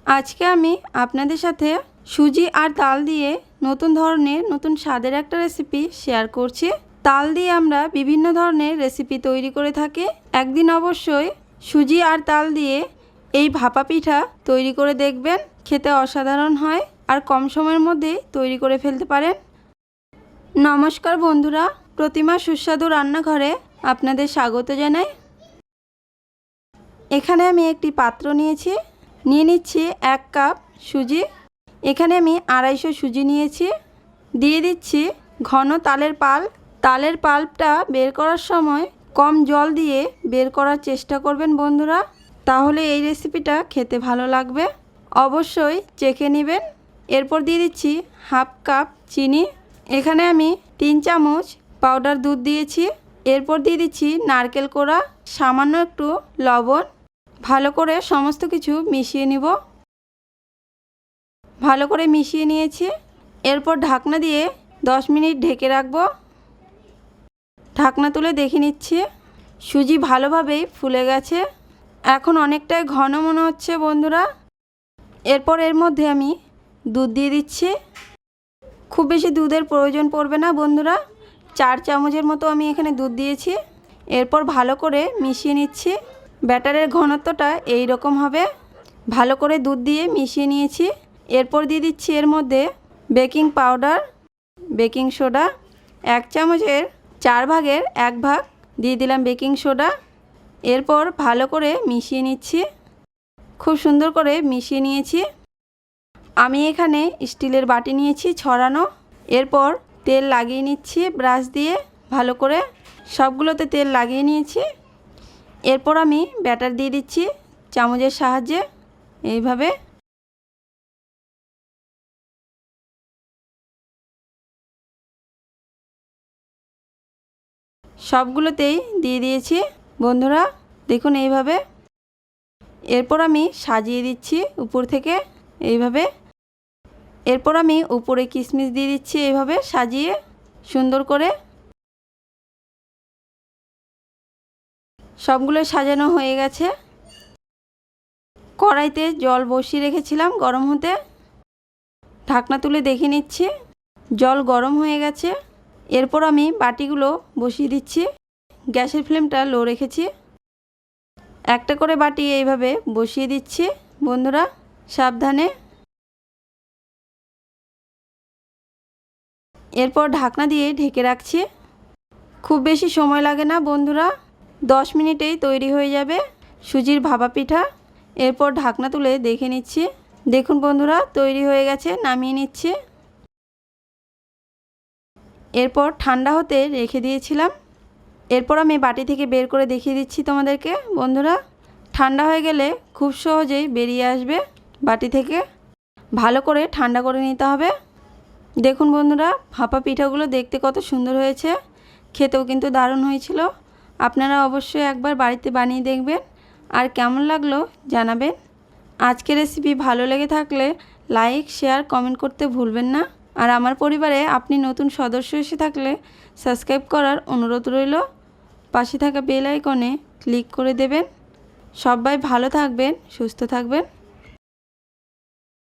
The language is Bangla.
আজকে আমি আপনাদের সাথে সুজি আর তাল দিয়ে নতুন ধরনের নতুন স্বাদের একটা রেসিপি শেয়ার করছি। তাল দিয়ে আমরা বিভিন্ন ধরনের রেসিপি তৈরি করে থাকি। একদিন অবশ্যই সুজি আর তাল দিয়ে এই ভাপা পিঠা তৈরি করে দেখবেন, খেতে অসাধারণ হয় আর কম সময়ের মধ্যে তৈরি করে ফেলতে পারেন। নমস্কার বন্ধুরা, প্রতিমা সুস্বাদু রান্নাঘরে আপনাদের স্বাগত জানাই। এখানে আমি একটি পাত্র নিয়ে নিচ্ছি 1 কাপ সুজি। এখানে আমি 250 সুজি নিয়েছি। দিয়ে দিচ্ছি ঘন তালের পাল্প। তালের পাল্পটা বের করার সময় কম জল দিয়ে বের করার চেষ্টা করবেন বন্ধুরা, তাহলে এই রেসিপিটা খেতে ভালো লাগবে। অবশ্যই চেখে নেবেন। এরপর দিয়ে দিচ্ছি 1/2 কাপ চিনি। এখানে আমি 3 চামচ পাউডার দুধ দিয়েছি। এরপর দিয়ে দিচ্ছি নারকেল কোড়া, সামান্য একটু লবণ। ভালো করে সমস্ত কিছু মিশিয়ে নিব। ভালো করে মিশিয়ে নিয়েছি। এরপর ঢাকনা দিয়ে 10 মিনিট ঢেকে রাখব। ঢাকনা তুলে দেখে নিচ্ছি, সুজি ভালোভাবেই ফুলে গেছে। এখন অনেকটাই ঘন মনে হচ্ছে বন্ধুরা। এরপর এর মধ্যে আমি দুধ দিয়ে দিচ্ছি। খুব বেশি দুধের প্রয়োজন পড়বে না বন্ধুরা, 4 চামচের মতো আমি এখানে দুধ দিয়েছি। এরপর ভালো করে মিশিয়ে নিচ্ছি। ব্যাটারের ঘনত্বটা এই রকম হবে। ভালো করে দুধ দিয়ে মিশিয়ে নিয়েছি। এরপর দিয়ে দিচ্ছি এর মধ্যে বেকিং পাউডার, বেকিং সোডা। 1 চামচের 4 ভাগের 1 ভাগ দিয়ে দিলাম বেকিং সোডা। এরপর ভালো করে মিশিয়ে নিচ্ছি। খুব সুন্দর করে মিশিয়ে নিয়েছি। আমি এখানে স্টিলের বাটি নিয়েছি ছড়ানো। এরপর তেল লাগিয়ে নিচ্ছি ব্রাশ দিয়ে। ভালো করে সবগুলোতে তেল লাগিয়ে নিয়েছি। এরপর আমি ব্যাটার দিয়ে দিচ্ছি চামচের সাহায্যে এইভাবে। সবগুলোতেই দিয়ে দিয়েছি বন্ধুরা, দেখুন এইভাবে। এরপর আমি সাজিয়ে দিচ্ছি উপর থেকে এইভাবে। এরপর আমি উপরে কিশমিশ দিয়ে দিচ্ছি এইভাবে সাজিয়ে সুন্দর করে। সবগুলো সাজানো হয়ে গেছে। কড়াইতে জল বসিয়ে রেখেছিলাম গরম হতে। ঢাকনা তুলে দেখে নিচ্ছি, জল গরম হয়ে গেছে। এরপর আমি বাটিগুলো বসিয়ে দিচ্ছি। গ্যাসের ফ্লেমটা লো রেখেছি। একটা করে বাটি এইভাবে বসিয়ে দিচ্ছি বন্ধুরা, সাবধানে। এরপর ঢাকনা দিয়ে ঢেকে রাখছি। খুব বেশি সময় লাগে না বন্ধুরা, 10 মিনিটেই তৈরি হয়ে যাবে সুজির ভাপা পিঠা। এরপর ঢাকনা তুলে দেখে নিচ্ছি, দেখুন বন্ধুরা তৈরি হয়ে গেছে। নামিয়ে নিচ্ছি। এরপর ঠান্ডা হতে রেখে দিয়েছিলাম। এরপর আমি বাটি থেকে বের করে দেখিয়ে দিচ্ছি তোমাদেরকে বন্ধুরা। ঠান্ডা হয়ে গেলে খুব সহজেই বেরিয়ে আসবে বাটি থেকে। ভালো করে ঠান্ডা করে নিতে হবে। দেখুন বন্ধুরা ভাপা পিঠাগুলো দেখতে কত সুন্দর হয়েছে, খেতেও কিন্তু দারুণ হয়েছিল। আপনারা অবশ্যই একবার বাড়িতে বানিয়ে দেখবেন আর কেমন লাগলো জানাবেন। আজকের রেসিপি ভালো লেগে থাকলে লাইক, শেয়ার, কমেন্ট করতে ভুলবেন না। আর আমার পরিবারে আপনি নতুন সদস্য এসে থাকলে সাবস্ক্রাইব করার অনুরোধ রইল। পাশে থাকা বেল আইকনে ক্লিক করে দেবেন। সবাই ভালো থাকবেন, সুস্থ থাকবেন।